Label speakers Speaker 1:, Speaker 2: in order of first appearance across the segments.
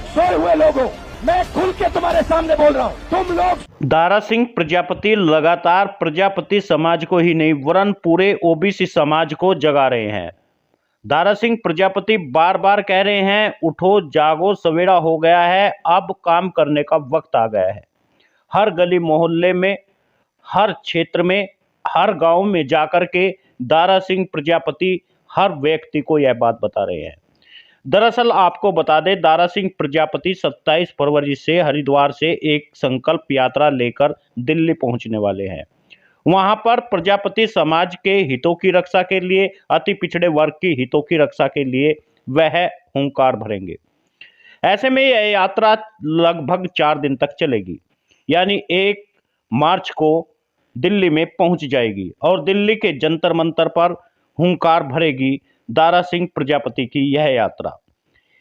Speaker 1: सोए हुए लोगों, मैं खुल के तुम्हारे सामने बोल रहा हूं, तुम लोग।
Speaker 2: दारा सिंह प्रजापति लगातार प्रजापति समाज को ही नहीं वरन पूरे ओबीसी समाज को जगा रहे हैं। दारा सिंह प्रजापति बार बार कह रहे हैं, उठो जागो, सवेरा हो गया है, अब काम करने का वक्त आ गया है। हर गली मोहल्ले में, हर क्षेत्र में, हर गांव में जाकर के दारा सिंह प्रजापति हर व्यक्ति को यह बात बता रहे हैं। दरअसल आपको बता दें, दारा सिंह प्रजापति 27 फरवरी से हरिद्वार से एक संकल्प यात्रा लेकर दिल्ली पहुंचने वाले हैं। वहां पर प्रजापति समाज के हितों की रक्षा के लिए, अति पिछड़े वर्ग की हितों की रक्षा के लिए वह हुंकार भरेंगे। ऐसे में यह यात्रा लगभग 4 दिन तक चलेगी, यानी 1 मार्च को दिल्ली में पहुंच जाएगी और दिल्ली के जंतर मंतर पर हुंकार भरेगी दारा सिंह प्रजापति की यह यात्रा।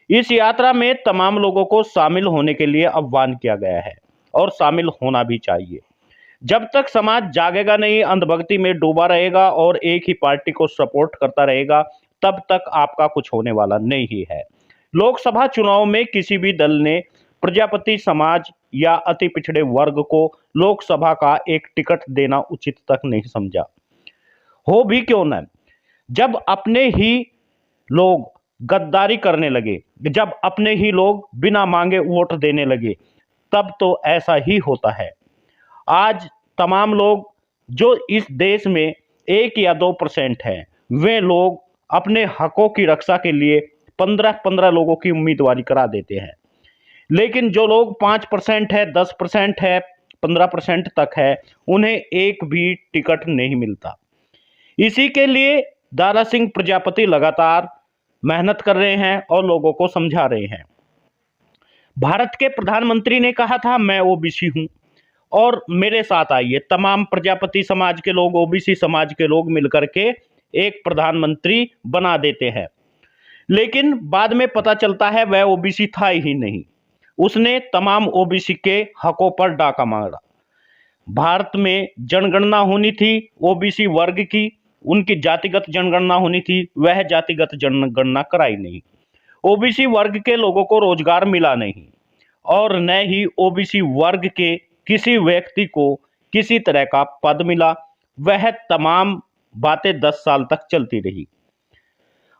Speaker 2: इस यात्रा में तमाम लोगों को शामिल होने के लिए आह्वान किया गया है और शामिल होना भी चाहिए। जब तक समाज जागेगा नहीं, अंधभक्ति में डूबा रहेगा और एक ही पार्टी को सपोर्ट करता रहेगा, तब तक आपका कुछ होने वाला नहीं है। लोकसभा चुनाव में किसी भी दल ने प्रजापति समाज या अति पिछड़े वर्ग को लोकसभा का एक टिकट देना उचित तक नहीं समझा। हो भी क्यों न, जब अपने ही लोग गद्दारी करने लगे, जब अपने ही लोग बिना मांगे वोट देने लगे, तब तो ऐसा ही होता है। आज तमाम लोग जो इस देश में 1 या 2% हैं, वे लोग अपने हकों की रक्षा के लिए 15-15 लोगों की उम्मीदवारी करा देते हैं। लेकिन जो लोग 5% है, 10% है, 15% तक है, उन्हें एक भी टिकट नहीं मिलता। इसी के लिए दारा सिंह प्रजापति लगातार मेहनत कर रहे हैं और लोगों को समझा रहे हैं। भारत के प्रधानमंत्री ने कहा था, मैं ओबीसी हूं और मेरे साथ आइए। तमाम प्रजापति समाज के लोग, ओबीसी समाज के लोग मिलकर के एक प्रधानमंत्री बना देते हैं, लेकिन बाद में पता चलता है वह ओबीसी था ही नहीं। उसने तमाम ओबीसी के हकों पर डाका मारा। भारत में जनगणना होनी थी ओबीसी वर्ग की, उनकी जातिगत जनगणना होनी थी, वह जातिगत जनगणना कराई नहीं। ओबीसी वर्ग के लोगों को रोजगार मिला नहीं और न ही ओबीसी वर्ग के किसी व्यक्ति को किसी तरह का पद मिला। वह तमाम बातें 10 साल तक चलती रही।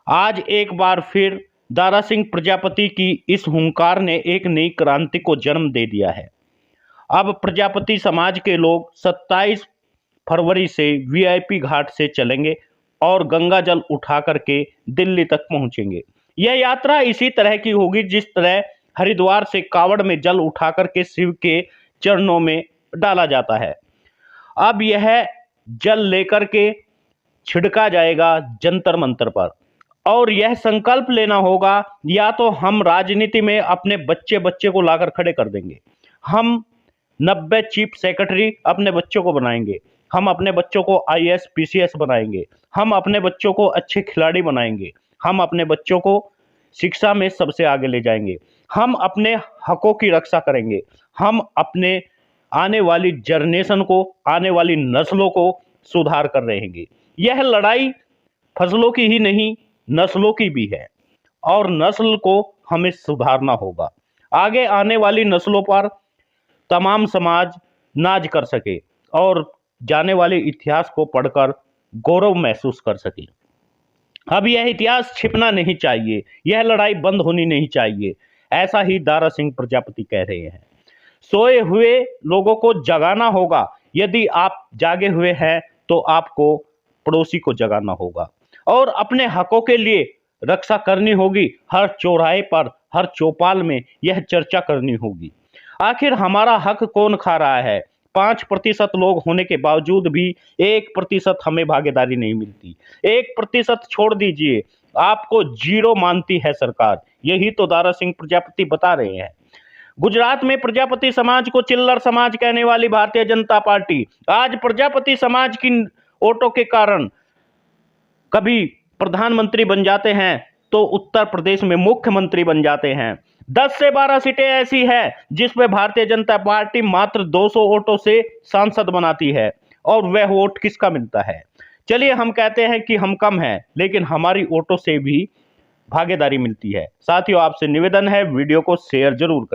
Speaker 2: आज एक बार फिर दारा सिंह प्रजापति की इस हुंकार ने एक नई क्रांति को जन्म दे दिया है। अब प्रजापति समाज के लोग 27 फरवरी से वीआईपी घाट से चलेंगे और गंगा जल उठा करके दिल्ली तक पहुंचेंगे। यह यात्रा इसी तरह की होगी जिस तरह हरिद्वार से कावड़ में जल उठा करके शिव के चरणों में डाला जाता है। अब यह जल लेकर के छिड़का जाएगा जंतर मंतर पर और यह संकल्प लेना होगा, या तो हम राजनीति में अपने बच्चे को लाकर खड़े कर देंगे, हम 90 चीफ सेक्रेटरी अपने बच्चों को बनाएंगे, हम अपने बच्चों को आईएएस पीसीएस बनाएंगे, हम अपने बच्चों को अच्छे खिलाड़ी बनाएंगे, हम अपने बच्चों को शिक्षा में सबसे आगे ले जाएंगे, हम अपने हकों की रक्षा करेंगे, हम अपने आने वाली जनरेशन को, आने वाली नस्लों को सुधार कर रहेंगे। यह लड़ाई फसलों की ही नहीं, नस्लों की भी है और नस्ल को हमें सुधारना होगा। आगे आने वाली नस्लों पर तमाम समाज नाज कर सके और जाने वाले इतिहास को पढ़कर गौरव महसूस कर सके। अब यह इतिहास छिपना नहीं चाहिए, यह लड़ाई बंद होनी नहीं चाहिए, ऐसा ही दारा सिंह प्रजापति कह रहे हैं। सोए हुए लोगों को जगाना होगा। यदि आप जागे हुए हैं तो आपको पड़ोसी को जगाना होगा और अपने हकों के लिए रक्षा करनी होगी। हर चौराहे पर, हर चौपाल में यह चर्चा करनी होगी। आखिर हमारा हक कौन खा रहा है? 5% लोग होने के बावजूद भी 1% हमें भागीदारी नहीं मिलती। 1% छोड़ दीजिए, आपको 0 मानती है सरकार। यही तो दारा सिंह प्रजापति बता रहे हैं। गुजरात में प्रजापति समाज को चिल्लर समाज कहने वाली भारतीय जनता पार्टी आज प्रजापति समाज की वोटों के कारण कभी प्रधानमंत्री बन जाते हैं तो उत्तर प्रदेश में मुख्यमंत्री बन जाते हैं। 10 से 12 सीटें ऐसी है जिसमें भारतीय जनता पार्टी मात्र 200 वोटों से सांसद बनाती है और वह वोट किसका मिलता है? चलिए हम कहते हैं कि हम कम हैं, लेकिन हमारी वोटों से भी भागीदारी मिलती है। साथियों, आपसे निवेदन है वीडियो को शेयर जरूर करें।